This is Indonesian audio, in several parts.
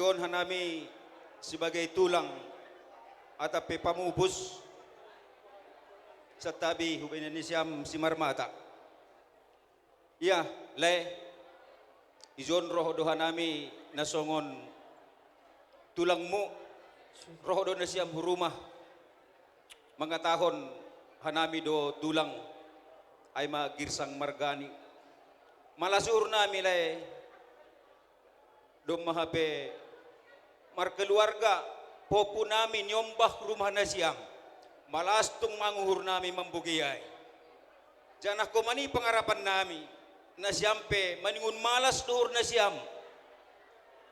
ijon hanami sebagai tulang atau pamubus sa tabi hubay ni siyam si Marmata. Iya, le ijon roh do hanami nasongon tulang mo roh do na siyam hurumah mga tahon hanami do tulang ay magirsang margani. Malasur nami le do mahape markeluarga popo namin yombah rumah na siyang malastong manguhur nami mambugiyay. Diyan ako mani pangarapan nami na siyampe maningun malas duhur na siyam.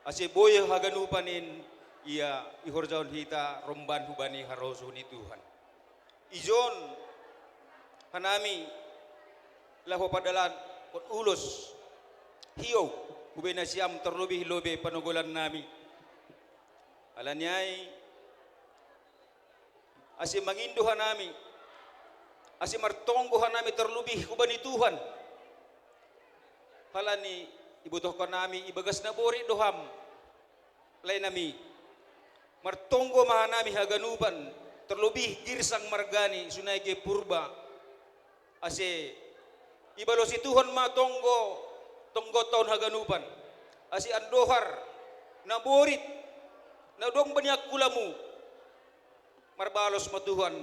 Asi boy haganupanin iya ihorjaon hita romban hubani harosu ni Tuhan. Ijon hanami lahu padalan kot ulos hiyo hubay na siyam terlebih-lebih panugulan nami. Alanyay asi manginduhan nami asi martonggohan nami terlebih hubani Tuhan. Halani ibutuhkan nami ibagas na bori doham lain nami martonggo mahanami haganupan terlebih girsang margani sunai ke purba asi ibalo si Tuhan matonggo tonggo tahun haganupan asi andohar na borit na dong banyak kulamu marbalos mo Tuhan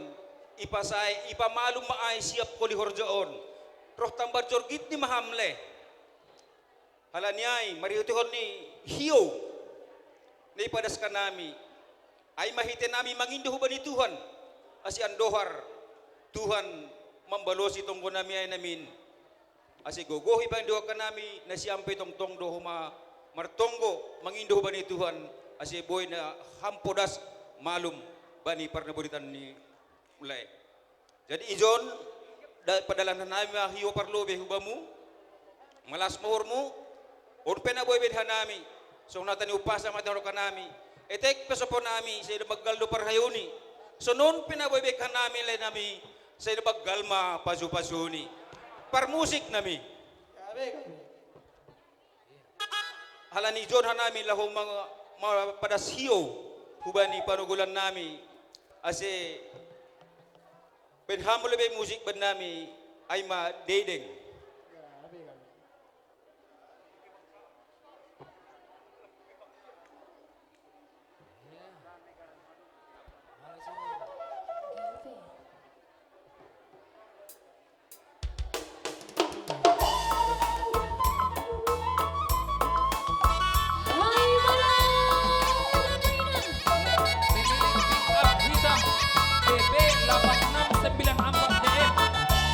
ipasay ipamalum maay siap ko li horjaon roh tambar jorgit ni mahamle halanyay mariutuhon ni hiyo na ipadas ka nami ay mahite nami manginduh ba ni Tuhan asi andohar Tuhan mambalosi tonggo nami ay namin asi gogohi ba doha ka nami na siyampe tongtong doho martonggo manginduh ba ni Tuhan asi boy na hampodas malum bani parnaburitan ni mulai. Jadi ijon padalanan nami hiyo parlobe hubamu malas mahurmu urpen na boy bedhan nami so natani upasa mataro ka nami etek pesopo nami sa baggal do parhayuni so non pinaboy bedhan nami le nami sa baggal ma pasu-pasuni par musik nami halani ijon hanami lahu mga padas hiyo hubani panugulan nami ase benhamul be musik ben nami ay ma dedeng.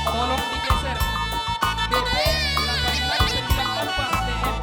Tolong digeser. BP 8694 DM.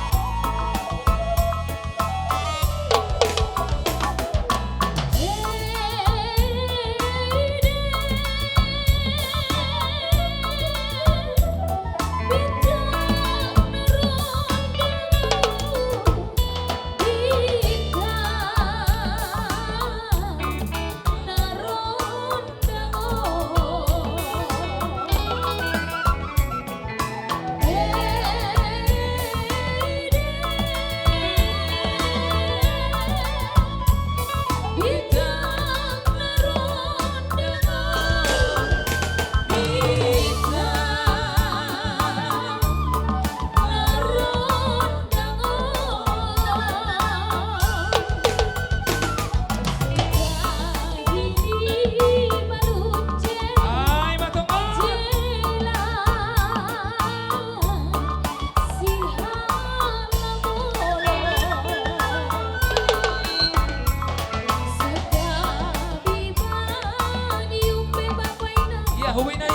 Huwin na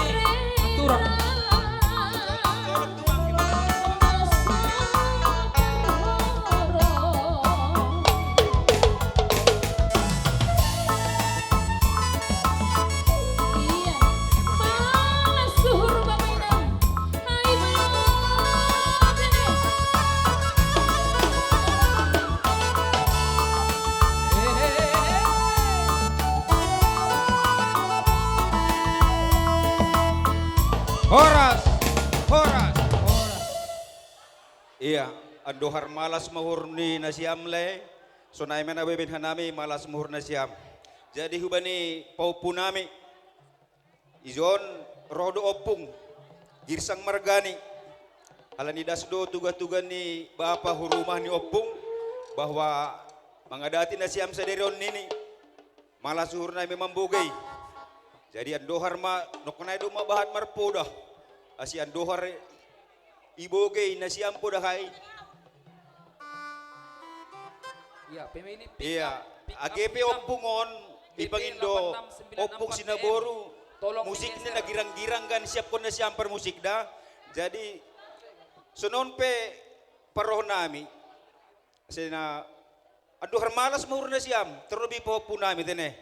turang. Horas, horas, horas. Iya, andohar malas mahurni na siyamle, So na iman abay hanami malas muhur na siyam. Jadi hubani paupu nami. Ijon rodo opung girsang margani. Halani dasdo tuga-tuga ni bapa hurumah ni opung bahwa mangadati na siyam sa derion nini. Malas suhur na memang bugay. Jadi andohar ma nokunay do mabahat marpoda. Asi andohar ibogay na siyam po dahay. Iya, pemilih pick Iya, up, pick up AGP hitam. Oppungon, Ipangindo, Oppung Sinaboru, Tolong musik digeser. na nagirang-girang kan siap ko na siyang musik da. Jadi, sunon pe paroh nami, kasi na, ando harmalas mahur na siyam, terlebih po po nami tene.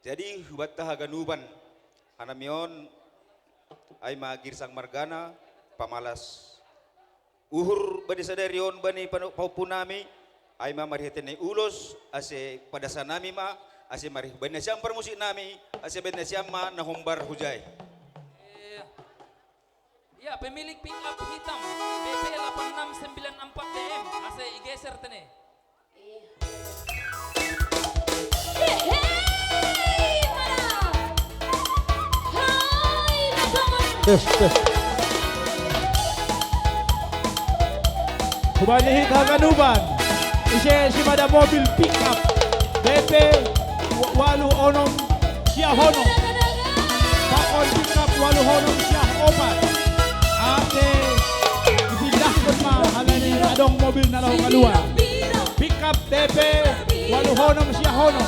Jadi, hubat tahaganuban, hanam yon, ay magirsang margana, pamalas. Uhur bani sadarion bani paupu nami ay mamarihiten ni ulos ase pada sa nami ma ase marih bani siyam permusik nami ase bani siyam ma nahumbar hujay. Iya. Iya, pemilik pick up hitam BP 8694 DM. Ase igeser tene. Hubani Haganuban, ise si Mada Mobil Pickup, BP Walu Onom Siya Hono, Pakon Pickup Walu Honom Siya Opat, ate ipilah ko ma halani adong mobil na laho kalua. Pickup BP Walu Honom Siya Hono,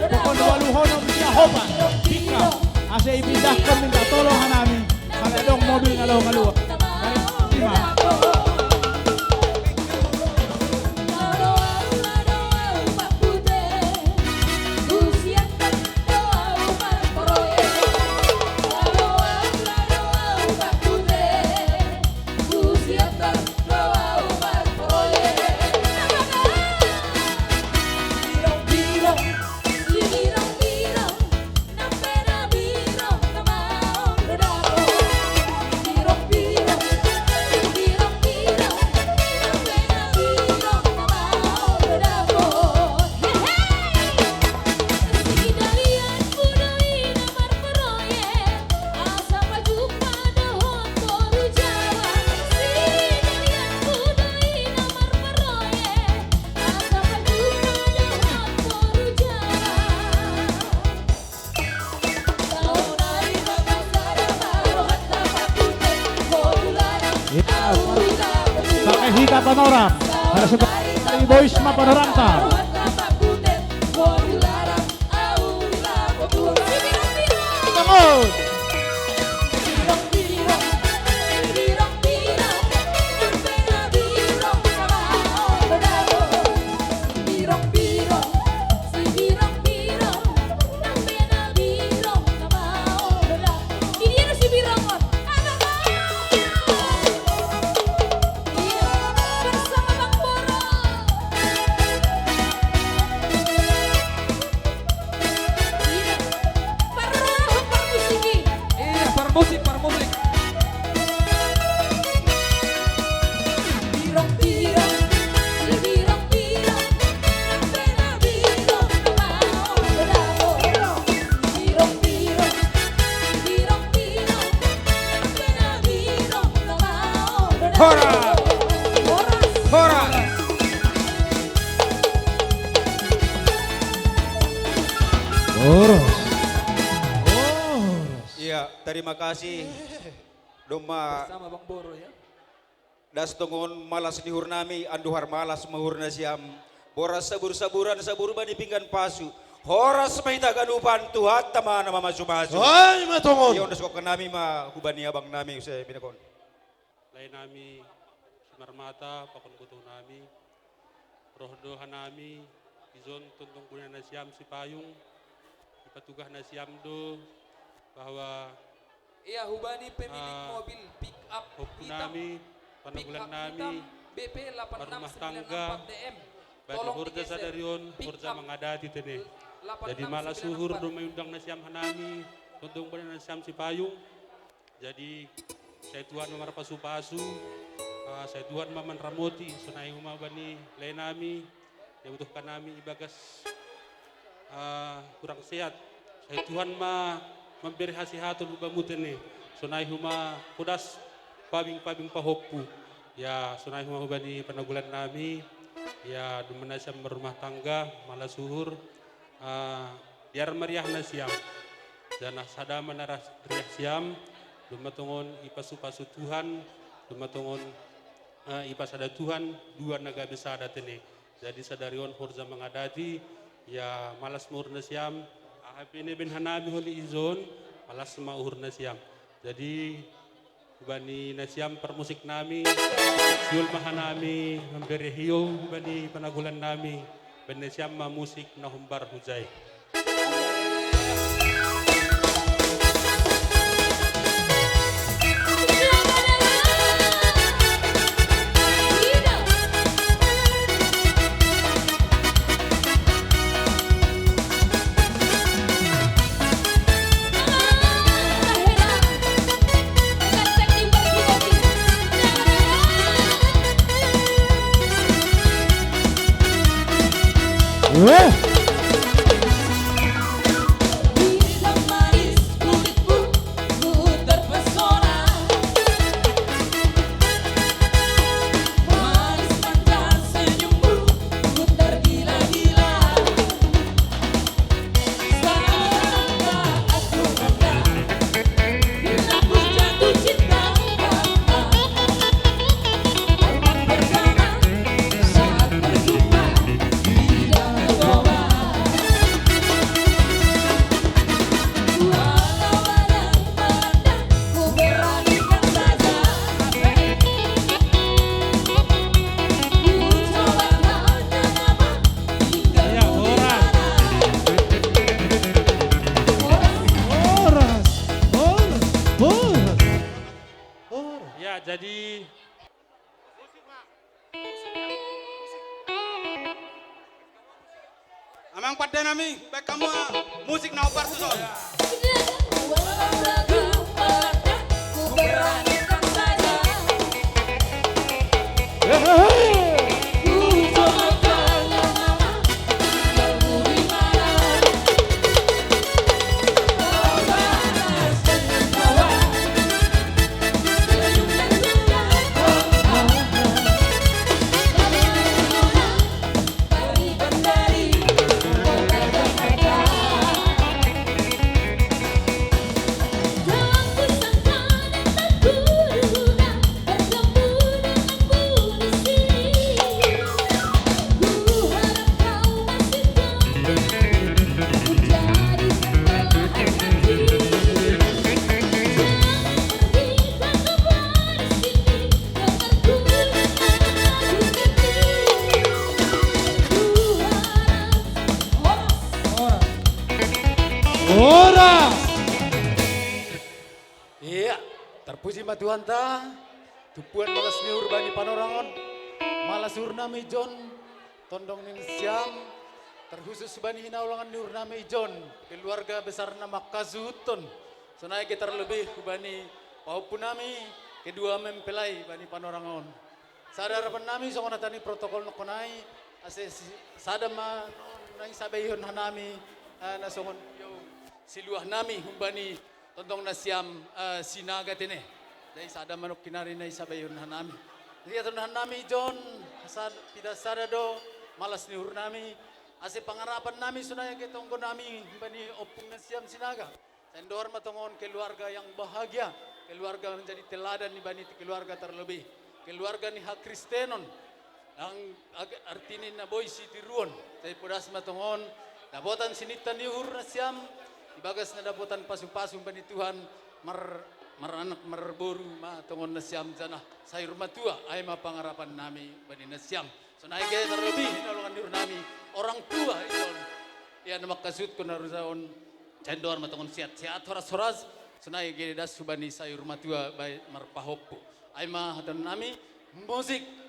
Pakon Walu Honom Siya Opat, Pickup, ase ipilah ko minta tolongan namin adong mobil na laho kalua. Lima. Pakai hita panoram, ada seperti voice ma panoranta. Bangun. Iya, permusik, permusik. Hora! Hora! Boros. Iya, terima kasih. Doma Sama Bang Boro ya. das tungon malas nihur nami anduhar malas mahur na siyam. Boras sabur-saburan sabur bani pinggan pasu. Horas mahita ganuban tuhat tama na mamasumasu. Ay, matungon. Iyon das ko kanami ma hubani abang nami usay pinakon. Lain nami Simarmata, pakon butuh nami, rohdohan nami, izon tuntung punya nasiam si payung, ipatugah nasiam do, bahwa Iya, hubani pemilik mobil pick up hop hitam. nami, Pick panagulan up nami, hitam BP rumah tangga, 8694 DM. bagi hurda sa darion, hurda mangadati tene. Jadi malas suhur do mayundang nasiam hanami, tuntung punya nasiam si payung. Jadi saya tuan nomor pasu-pasu, Saya Tuhan Maman Ramoti, sunai huma bani lain nami, yang butuhkan nami ibagas kurang sehat. Saya Tuhan memberi hasihatul bamutene, sunai huma kudas pabing pahoppu. Ya sunai huma bani panagulan nami, ya dumenasam berumah tangga, malah suhur, biar meriah nasiam. Dan sada menarah riah siam, dumatungon ipasu-pasu Tuhan, dumatungon ipasada Tuhan, dua naga besar datene. Jadi sadarion horza mengadati, ya malas mahur nasiam, ahapine ben hanabi holi izon, malas mahur nasiam. Jadi bani nasiam permusik nami, siul mahanami, memberi hiyo bani panagulan nami, ben nasiam musik nahumbar hujai. Jadi Amang pada nami, baik kamu musik na obar tuh. Iya, terpuji ma Tuhan ta, tupuan malas ni urbani panorangon, malas urnami John, tondong ning siam, terkhusus bani hinaulangan ni urnami John, keluarga besar nama Kazuton, sonai kita terlebih kubani maupun nami, kedua mempelai bani panorangon. Sadar nami songona tani protokol nokonai, ase sadam ma nai sabayhon hanami, nasongon siluah nami humbani tontong nasiam sinaga tene dai sada manok kinari na isabayon hanami dia ton hanami John tidak sada do malas ni nami ase pangarapan nami sunaya ketonggo nami bani opung nasiam sinaga sendor matongon keluarga yang bahagia keluarga menjadi teladan ni bani keluarga terlebih keluarga ni hak Kristenon yang artinin na boy si tiruon tay podas matongon dabotan sinitan ni nasiam ibagas na daputan pasung-pasung bani Tuhan maranak marboru ma tongon nasiam jana sayur matua ay mapangarapan nami bani nasiam so naik gaya terlebih nolongan dir nami orang tua iton ya nama kasut ko narusaon cendor matongon sehat horas so naik gaya das subani sayur matua bay marpahoppo ay ma hadan nami musik.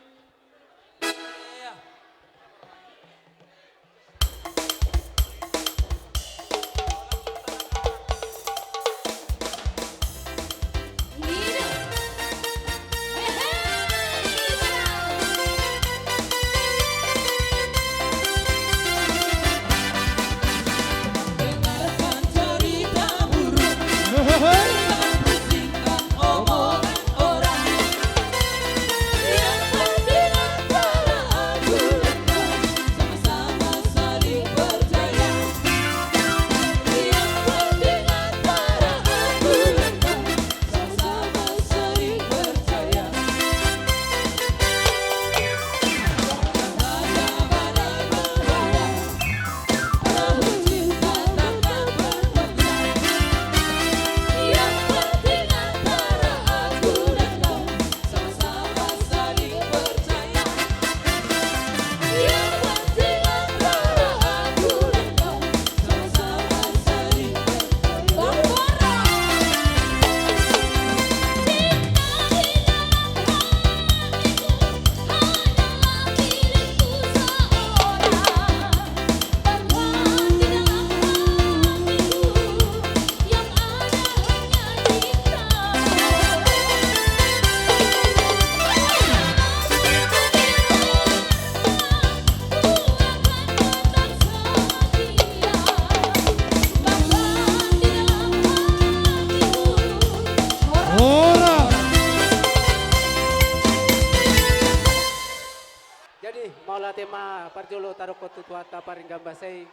wala tema parjolo taroko tutuata paring gambasay.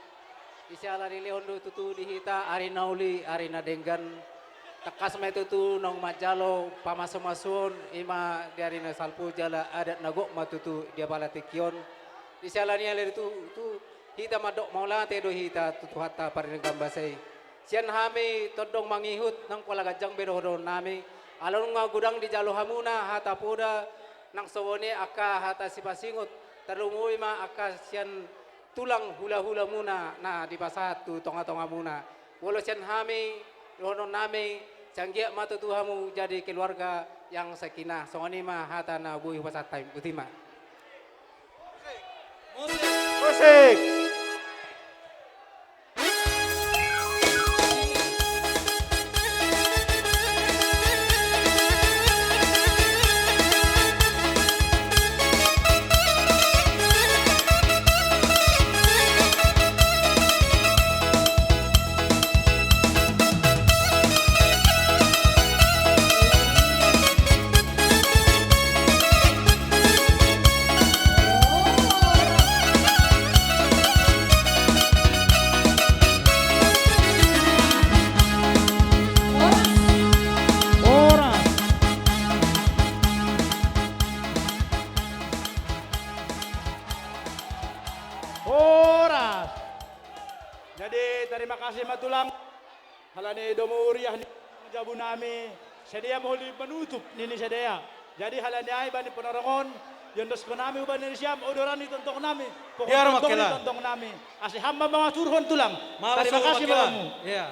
Isiala ni Leondo tutu dihita ari nauli ari nadenggan. Takas may tutu nong majalo pamasamasun ima dari na salpu jala adat nagok matutu dia balatikyon. Isiala ni ale tu hita madok maula te do hita tutuata paring gambasay. Sian hami todong mangihut nang palagajang bedohodon nami. Alon nga gudang di jalo hamuna hata puda nang sawone aka hata sipasingot tarumuy ma aka sian tulang hula-hula muna na di pasat tu tonga-tonga muna. Walau sian hami dohodon nami canggia matutuhamu jadi keluarga yang sakinah. Songoni ma hata na buih pasat time utima. Musik. Oras. Oras. Jadi terima kasih matulang. Halane domuriah ni jabu nami. Sedia mohli menutup nini sedia. Jadi halane ay bani penerangon. Yondos ko nami uban ni siyam odoran ni tontong nami. Biar Pokok makilan. tontong nami. Asi hamba mga turhon tulang. Malas Terima kasih makilan. malamu. Iya.